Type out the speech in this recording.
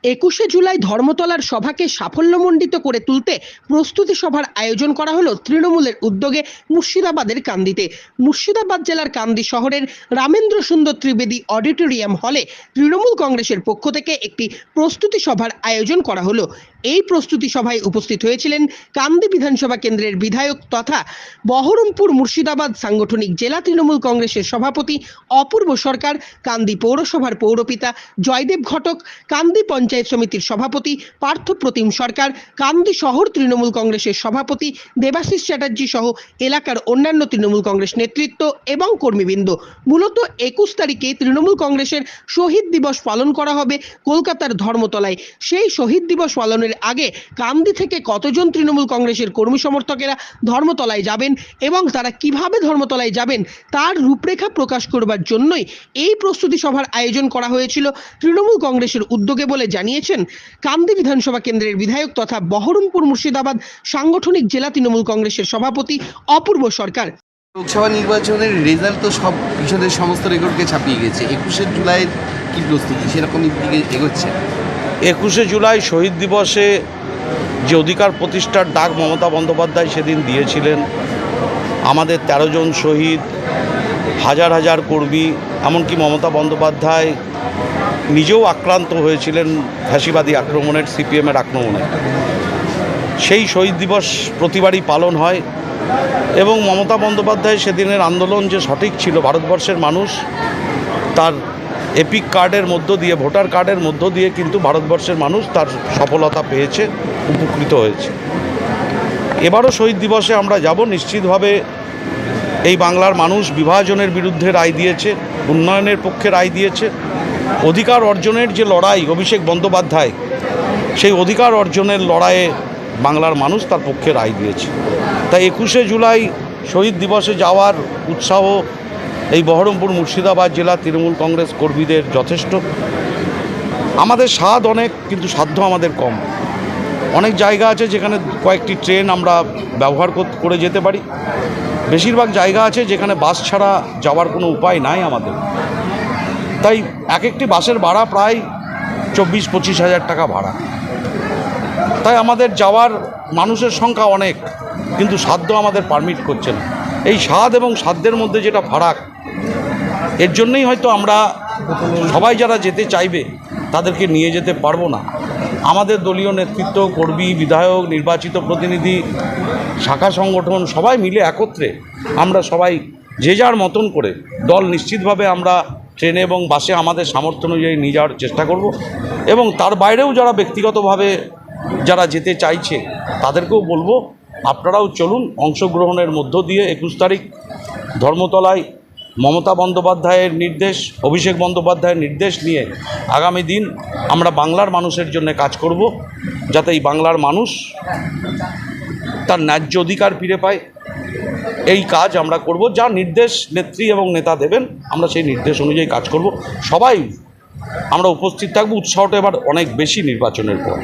21শে জুলাই ধর্মতলার সভাকে সাফল্যমণ্ডিত করে তুলতে প্রস্তুতি সভার আয়োজন করা হলো তৃণমূলের উদ্যোগে মুর্শিদাবাদের কান্দিতে। মুর্শিদাবাদ জেলার কান্দি শহরের রামেন্দ্র সুন্দর ত্রিবেদী অডিটোরিয়াম হলে তৃণমূল কংগ্রেসের পক্ষ থেকে একটি প্রস্তুতি সভার আয়োজন করা হলো। এই প্রস্তুতি সভায় উপস্থিত হয়েছিলেন কান্দি বিধানসভা কেন্দ্রের বিধায়ক তথা বহরমপুর মুর্শিদাবাদ সাংগঠনিক জেলা তৃণমূল কংগ্রেসের সভাপতি অপূর্ব সরকার, কান্দি পৌরসভার পৌরপিতা জয়দেব ঘটক, কান্দি পঞ্চায়েত সমিতির সভাপতি পার্থপ্রতিম সরকার, কান্দি শহর তৃণমূল কংগ্রেসের সভাপতি দেবাশিস চ্যাটার্জি সহ এলাকার অন্যান্য তৃণমূল কংগ্রেস নেতৃত্ব এবং কর্মীবৃন্দ। মূলত 21 তারিখে তৃণমূল কংগ্রেসের শহীদ দিবস পালন করা হবে কলকাতার ধর্মতলায়। সেই শহীদ দিবস পালনের আগে কান্দি থেকে কতজন তৃণমূল কংগ্রেসের কর্মী সমর্থকেরা ধর্মতলায় যাবেন এবং তারা কিভাবে ধর্মতলায় যাবেন তার রূপরেখা প্রকাশ করবার জন্যই এই প্রস্তুতি সভার আয়োজন করা হয়েছিল তৃণমূল কংগ্রেসের উদ্যোগে বলে জানিয়েছেন কান্দি বিধানসভা কেন্দ্রের বিধায়ক তথা বহরমপুর মুর্শিদাবাদ সাংগঠনিক জেলা তৃণমূল কংগ্রেসের সভাপতি অপূর্ব সরকার। লোকসভা নির্বাচনের রেজাল্ট তো সব পিছনের সমস্ত রেকর্ডকে ছাপিয়ে গেছে। 21শে জুলাইয়ের কী প্রস্তুতি সেরকমই দিকে এগোচ্ছে? 21শে জুলাই শহীদ দিবসে যে অধিকার প্রতিষ্ঠার ডাক মমতা বন্দ্যোপাধ্যায় সেদিন দিয়েছিলেন, আমাদের 13 জন শহীদ, হাজার হাজার কর্মী, এমনকি মমতা বন্দ্যোপাধ্যায় নিজেও আক্রান্ত হয়েছিলেন ফ্যাসিবাদী আক্রমণের, সিপিএমের আক্রমণে। সেই শহীদ দিবস প্রতিবারই পালন হয় এবং মমতা বন্দ্যোপাধ্যায় সেদিনের আন্দোলন যে সঠিক ছিল, ভারতবর্ষের মানুষ তার এপিক কার্ডের মধ্য দিয়ে, ভোটার কার্ডের মধ্য দিয়ে কিন্তু ভারতবর্ষের মানুষ তার সফলতা পেয়েছে, উপকৃত হয়েছে। এবারও শহীদ দিবসে আমরা যাব। নিশ্চিতভাবে এই বাংলার মানুষ বিভাজনের বিরুদ্ধে রায় দিয়েছে, উন্নয়নের পক্ষে রায় দিয়েছে। অধিকার অর্জনের যে লড়াই অভিষেক বন্দ্যোপাধ্যায়, সেই অধিকার অর্জনের লড়াইয়ে বাংলার মানুষ তার পক্ষে রায় দিয়েছে। তাই 21শে জুলাই শহীদ দিবসে যাওয়ার উৎসাহ এই বহরমপুর মুর্শিদাবাদ জেলা তৃণমূল কংগ্রেস কর্মীদের যথেষ্ট। আমাদের স্বাদ অনেক, কিন্তু সাধ্য আমাদের কম। অনেক জায়গা আছে যেখানে কয়েকটি ট্রেন আমরা ব্যবহার করে যেতে পারি, বেশিরভাগ জায়গা আছে যেখানে বাস ছাড়া যাওয়ার কোনো উপায় নাই আমাদের। তাই এক একটি বাসের ভাড়া প্রায় 24-25 হাজার টাকা ভাড়া। তাই আমাদের যাওয়ার মানুষের সংখ্যা অনেক, কিন্তু সাধ্য আমাদের পারমিট করছে না। এই স্বাদ এবং সাধ্যের মধ্যে যেটা ফারাক, এর জন্যই হয়তো আমরা সবাই যারা যেতে চাইবে তাদেরকে নিয়ে যেতে পারবো না। আমাদের দলীয় নেতৃত্ব, কর্মী, বিধায়ক, নির্বাচিত প্রতিনিধি, শাখা সংগঠন সবাই মিলে একত্রে আমরা সবাই যে যার মতন করে দল নিশ্চিতভাবে আমরা ট্রেনে এবং বাসে আমাদের সামর্থ্য অনুযায়ী নিয়ে যাওয়ার চেষ্টা করব। এবং তার বাইরেও যারা ব্যক্তিগতভাবে যারা যেতে চাইছে তাদেরকেও বলবো, আপনারাও চলুন। অংশগ্রহণের মধ্য দিয়ে 21 তারিখ ধর্মতলায় মমতা বন্দ্যোপাধ্যায়ের নির্দেশ, অভিষেক বন্দ্যোপাধ্যায়ের নির্দেশ নিয়ে আগামী দিন আমরা বাংলার মানুষের জন্য কাজ করব, যাতে এই বাংলার মানুষ তার ন্যায্য অধিকার ফিরে পায়। এই কাজ আমরা করব, যা নির্দেশ নেত্রী এবং নেতা দেবেন আমরা সেই নির্দেশ অনুযায়ী কাজ করব। সবাই আমরা উপস্থিত থাকবো। উৎসাহটা এবার অনেক বেশি নির্বাচনের পর।